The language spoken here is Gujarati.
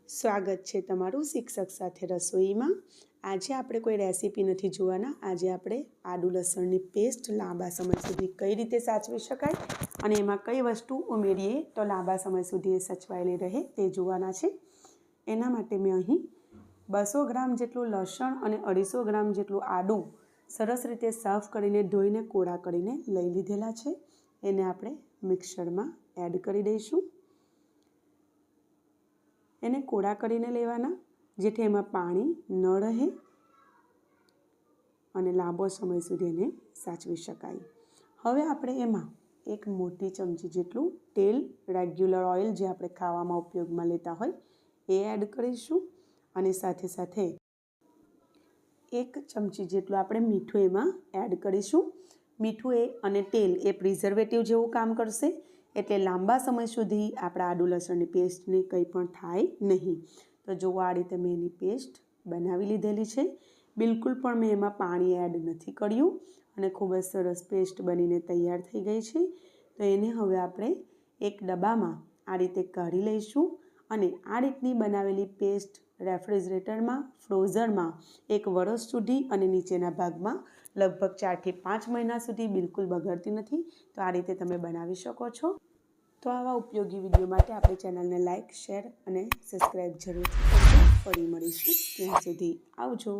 સ્વાગત છે તમારું શિક્ષક સાથે રસોઈમાં। આજે આપણે કોઈ રેસીપી નથી જોવાના। આજે આપણે આદુ લસણની પેસ્ટ લાંબા સમય સુધી કઈ રીતે સાચવી શકાય અને એમાં કઈ વસ્તુ ઉમેરીએ તો લાંબા સમય સુધી એ સચવાયેલી રહે તે જોવાના છે। એના માટે મેં અહીં 200 ગ્રામ જેટલું લસણ અને 250 ગ્રામ જેટલું આદું સરસ રીતે સાફ કરીને ધોઈને કોરા કરીને લઈ લીધેલા છે। એને આપણે મિક્સરમાં એડ કરી દઈશું। એને કોરા કરીને લેવાના જેથી એમાં પાણી ન રહે અને લાંબો સમય સુધી એને સાચવી શકાય। હવે આપણે એમાં એક મોટી ચમચી જેટલું તેલ રેગ્યુલર ઓઇલ જે આપણે ખાવામાં ઉપયોગમાં લેતા હોય એ એડ કરીશું અને સાથે સાથે 1 ચમચી જેટલું આપણે મીઠું એમાં એડ કરીશું। મીઠું અને તેલ એ પ્રિઝર્વેટિવ જેવું કામ કરશે એટલે લાંબા સમય સુધી આપણા આદુ લસણની પેસ્ટને કંઈ પણ થાય નહીં। તો જુઓ આ રીતે મેં એની પેસ્ટ બનાવી લીધેલી છે। બિલકુલ પણ મેં એમાં પાણી એડ નથી કર્યું અને ખૂબ જ સરસ પેસ્ટ બનીને તૈયાર થઈ ગઈ છે। તો એને હવે આપણે એક ડબ્બામાં આ રીતે કાઢી લઈશું અને આ રીતની બનાવેલી પેસ્ટ રેફ્રિજરેટરમાં ફ્રોઝરમાં 1 વર્ષ સુધી અને નીચેના ભાગમાં લગભગ 4 થી 5 મહિના સુધી બિલકુલ બગડતી નથી। તો આ રીતે તમે બનાવી શકો છો। તો આવા ઉપયોગી વિડીયો માટે આપણી ચેનલને લાઇક, શેર અને સબસ્ક્રાઈબ જરૂરથી કરજો। ફરી મળીશું, ત્યાં સુધી આવજો।